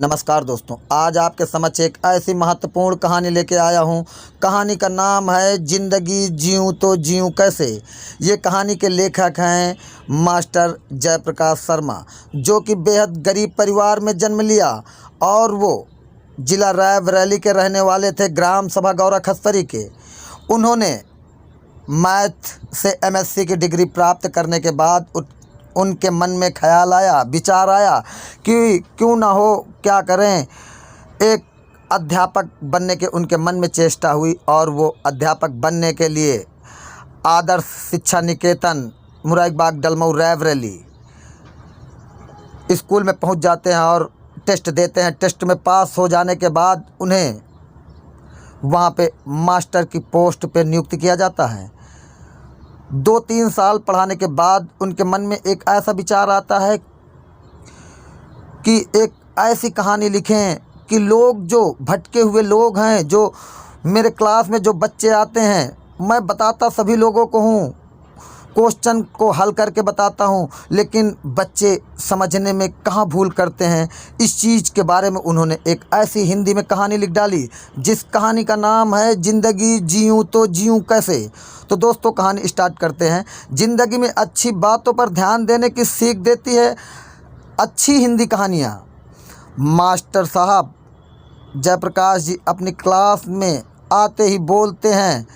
नमस्कार दोस्तों, आज आपके समक्ष एक ऐसी महत्वपूर्ण कहानी लेके आया हूँ। कहानी का नाम है ज़िंदगी जीऊँ तो जीऊँ कैसे। ये कहानी के लेखक हैं मास्टर जयप्रकाश शर्मा, जो कि बेहद गरीब परिवार में जन्म लिया और वो ज़िला रायबरेली के रहने वाले थे, ग्राम सभा गौरा खस्परी के। उन्होंने मैथ से एमएससी की डिग्री प्राप्त करने के बाद उनके मन में ख्याल आया, विचार आया कि क्यों ना हो, क्या करें। एक अध्यापक बनने के उनके मन में चेष्टा हुई और वो अध्यापक बनने के लिए आदर्श शिक्षा निकेतन मुराइबाग डलमऊ रायबरेली स्कूल में पहुंच जाते हैं और टेस्ट देते हैं। टेस्ट में पास हो जाने के बाद उन्हें वहां पे मास्टर की पोस्ट पे नियुक्त किया जाता है। 2-3 साल पढ़ाने के बाद उनके मन में एक ऐसा विचार आता है कि एक ऐसी कहानी लिखें कि लोग जो भटके हुए लोग हैं, जो मेरे क्लास में जो बच्चे आते हैं, मैं बताता सभी लोगों को हूँ, क्वेश्चन को हल करके बताता हूँ, लेकिन बच्चे समझने में कहाँ भूल करते हैं। इस चीज़ के बारे में उन्होंने एक ऐसी हिंदी में कहानी लिख डाली, जिस कहानी का नाम है ज़िंदगी जीऊँ तो जीऊँ कैसे। तो दोस्तों, कहानी स्टार्ट करते हैं। ज़िंदगी में अच्छी बातों पर ध्यान देने की सीख देती है अच्छी हिंदी कहानियाँ। मास्टर साहब जयप्रकाश जी अपनी क्लास में आते ही बोलते हैं,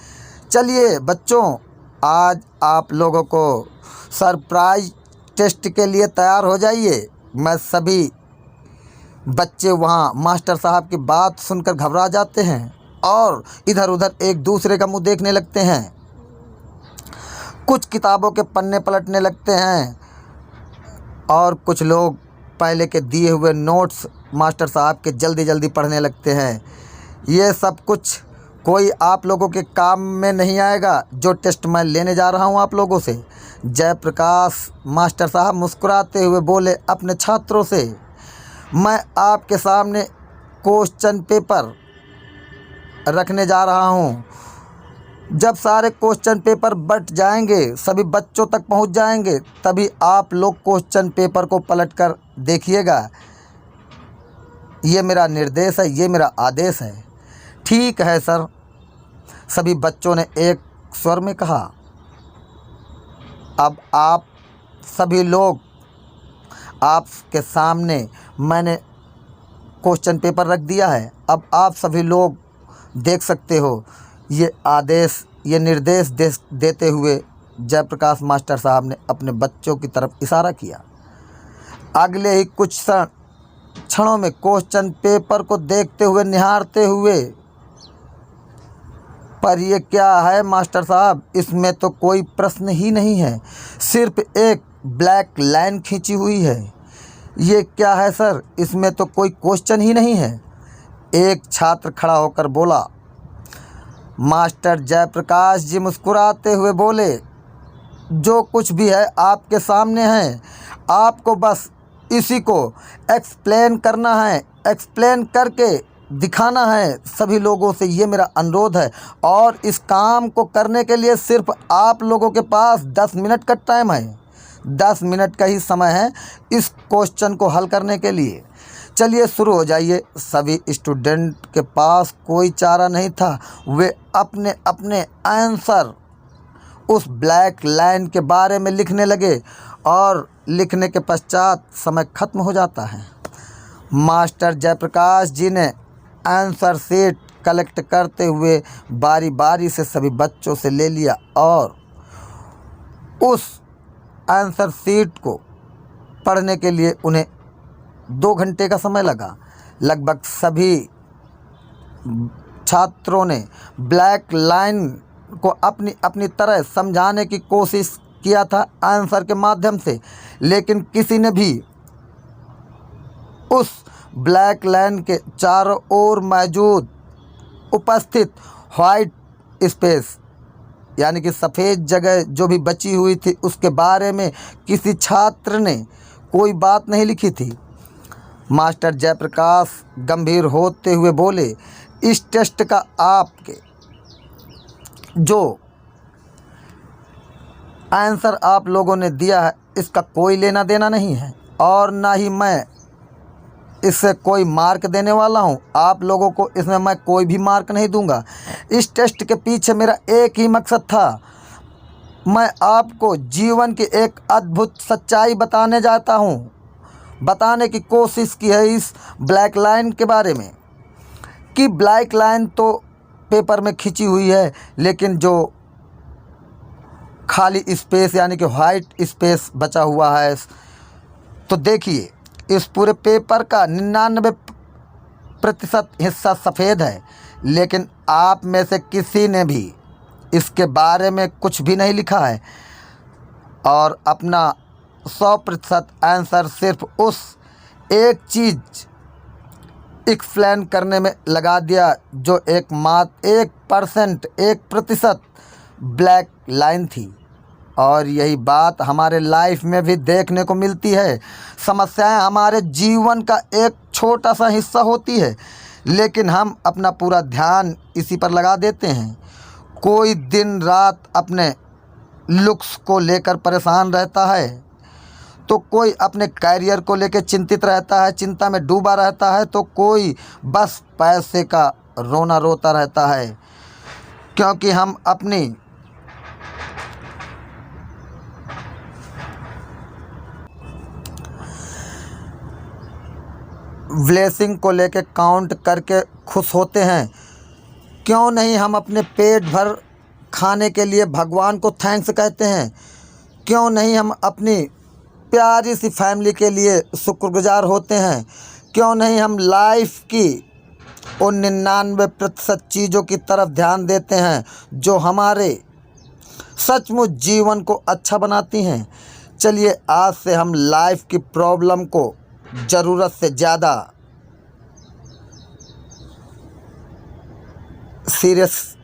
चलिए बच्चों, आज आप लोगों को सरप्राइज टेस्ट के लिए तैयार हो जाइए। मैं सभी बच्चे वहाँ मास्टर साहब की बात सुनकर घबरा जाते हैं और इधर उधर एक दूसरे का मुंह देखने लगते हैं। कुछ किताबों के पन्ने पलटने लगते हैं और कुछ लोग पहले के दिए हुए नोट्स मास्टर साहब के जल्दी जल्दी पढ़ने लगते हैं। ये सब कुछ कोई आप लोगों के काम में नहीं आएगा, जो टेस्ट मैं लेने जा रहा हूँ आप लोगों से। जयप्रकाश मास्टर साहब मुस्कुराते हुए बोले अपने छात्रों से, मैं आपके सामने क्वेश्चन पेपर रखने जा रहा हूँ। जब सारे क्वेश्चन पेपर बट जाएंगे, सभी बच्चों तक पहुँच जाएंगे, तभी आप लोग क्वेश्चन पेपर को पलटकर देखिएगा। ये मेरा निर्देश है, ये मेरा आदेश है। ठीक है सर, सभी बच्चों ने एक स्वर में कहा। अब आप सभी लोग, आपके सामने मैंने क्वेश्चन पेपर रख दिया है। अब आप सभी लोग देख सकते हो। ये आदेश, ये निर्देश देते हुए जयप्रकाश मास्टर साहब ने अपने बच्चों की तरफ इशारा किया। अगले ही कुछ क्षणों में क्वेश्चन पेपर को देखते हुए, निहारते हुए, पर ये क्या है मास्टर साहब, इसमें तो कोई प्रश्न ही नहीं है, सिर्फ एक ब्लैक लाइन खींची हुई है। ये क्या है सर, इसमें तो कोई क्वेश्चन ही नहीं है। एक छात्र खड़ा होकर बोला। मास्टर जयप्रकाश जी मुस्कुराते हुए बोले, जो कुछ भी है आपके सामने है, आपको बस इसी को एक्सप्लेन करना है, एक्सप्लेन करके दिखाना है सभी लोगों से। ये मेरा अनुरोध है और इस काम को करने के लिए सिर्फ आप लोगों के पास 10 मिनट का टाइम है। 10 मिनट का ही समय है इस क्वेश्चन को हल करने के लिए। चलिए शुरू हो जाइए। सभी स्टूडेंट के पास कोई चारा नहीं था, वे अपने अपने आंसर उस ब्लैक लाइन के बारे में लिखने लगे और लिखने के पश्चात समय खत्म हो जाता है। मास्टर जयप्रकाश जी ने आंसर शीट कलेक्ट करते हुए बारी बारी से सभी बच्चों से ले लिया और उस आंसर शीट को पढ़ने के लिए उन्हें 2 घंटे का समय लगा। लगभग सभी छात्रों ने ब्लैक लाइन को अपनी अपनी तरह समझाने की कोशिश किया था आंसर के माध्यम से, लेकिन किसी ने भी उस ब्लैक लाइन के चारों ओर मौजूद उपस्थित वाइट स्पेस, यानी कि सफ़ेद जगह जो भी बची हुई थी, उसके बारे में किसी छात्र ने कोई बात नहीं लिखी थी। मास्टर जयप्रकाश गंभीर होते हुए बोले, इस टेस्ट का आपके जो आंसर आप लोगों ने दिया है, इसका कोई लेना देना नहीं है और ना ही मैं इससे कोई मार्क देने वाला हूँ। आप लोगों को इसमें मैं कोई भी मार्क नहीं दूंगा। इस टेस्ट के पीछे मेरा एक ही मकसद था, मैं आपको जीवन की एक अद्भुत सच्चाई बताने जाता हूँ। बताने की कोशिश की है इस ब्लैक लाइन के बारे में कि ब्लैक लाइन तो पेपर में खिंची हुई है, लेकिन जो खाली स्पेस यानी कि वाइट स्पेस बचा हुआ है, तो देखिए इस पूरे पेपर का 99% हिस्सा सफ़ेद है, लेकिन आप में से किसी ने भी इसके बारे में कुछ भी नहीं लिखा है और अपना 100% आंसर सिर्फ उस एक चीज़ एक्सप्लेन करने में लगा दिया जो 1% ब्लैक लाइन थी। और यही बात हमारे लाइफ में भी देखने को मिलती है। समस्याएं हमारे जीवन का एक छोटा सा हिस्सा होती है, लेकिन हम अपना पूरा ध्यान इसी पर लगा देते हैं। कोई दिन रात अपने लुक्स को लेकर परेशान रहता है, तो कोई अपने कैरियर को लेकर चिंतित रहता है, चिंता में डूबा रहता है, तो कोई बस पैसे का रोना रोता रहता है, क्योंकि हम अपनी ब्लेसिंग को लेकर काउंट करके खुश होते हैं। क्यों नहीं हम अपने पेट भर खाने के लिए भगवान को थैंक्स कहते हैं? क्यों नहीं हम अपनी प्यारी सी फैमिली के लिए शुक्रगुजार होते हैं? क्यों नहीं हम लाइफ की उन 99% चीज़ों की तरफ ध्यान देते हैं जो हमारे सचमुच जीवन को अच्छा बनाती हैं? चलिए आज से हम लाइफ की प्रॉब्लम को ज़रूरत से ज़्यादा सीरियस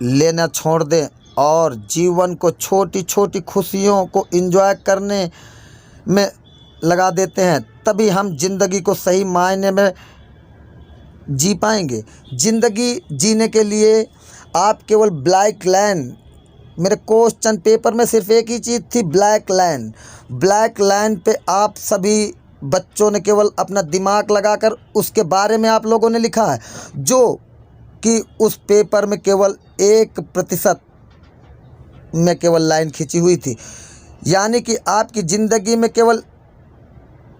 लेना छोड़ दें और जीवन को छोटी छोटी खुशियों को एंजॉय करने में लगा देते हैं। तभी हम ज़िंदगी को सही मायने में जी पाएंगे। ज़िंदगी जीने के लिए आप केवल ब्लैक लाइन, मेरे क्वेश्चन पेपर में सिर्फ एक ही चीज़ थी, ब्लैक लाइन। ब्लैक लाइन पे आप सभी बच्चों ने केवल अपना दिमाग लगाकर उसके बारे में आप लोगों ने लिखा है, जो कि उस पेपर में केवल 1% में केवल लाइन खींची हुई थी। यानी कि आपकी ज़िंदगी में केवल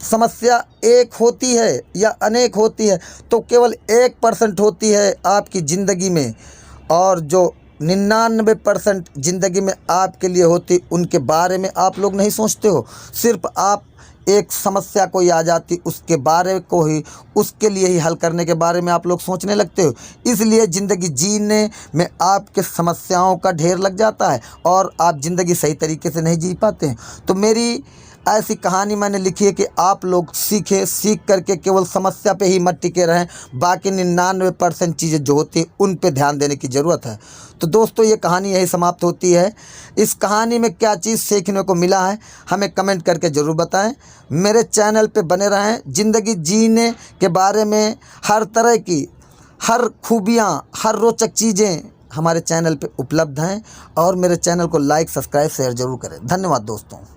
समस्या एक होती है या अनेक होती है, तो केवल 1% होती है आपकी ज़िंदगी में, और जो 99% ज़िंदगी में आपके लिए होती उनके बारे में आप लोग नहीं सोचते हो। सिर्फ आप एक समस्या कोई आ जाती उसके बारे को ही, उसके लिए ही हल करने के बारे में आप लोग सोचने लगते हो। इसलिए ज़िंदगी जीने में आपके समस्याओं का ढेर लग जाता है और आप ज़िंदगी सही तरीके से नहीं जी पाते हैं। तो मेरी ऐसी कहानी मैंने लिखी है कि आप लोग सीख करके केवल समस्या पे ही मत टिके रहें, बाकी 99% चीज़ें जो होती हैं उन पे ध्यान देने की ज़रूरत है। तो दोस्तों ये कहानी यही समाप्त होती है। इस कहानी में क्या चीज़ सीखने को मिला है हमें कमेंट करके ज़रूर बताएं। मेरे चैनल पे बने रहें। ज़िंदगी जीने के बारे में हर तरह की हर खूबियाँ, हर रोचक चीज़ें हमारे चैनल पे उपलब्ध हैं, और मेरे चैनल को लाइक, सब्सक्राइब, शेयर ज़रूर करें। धन्यवाद दोस्तों।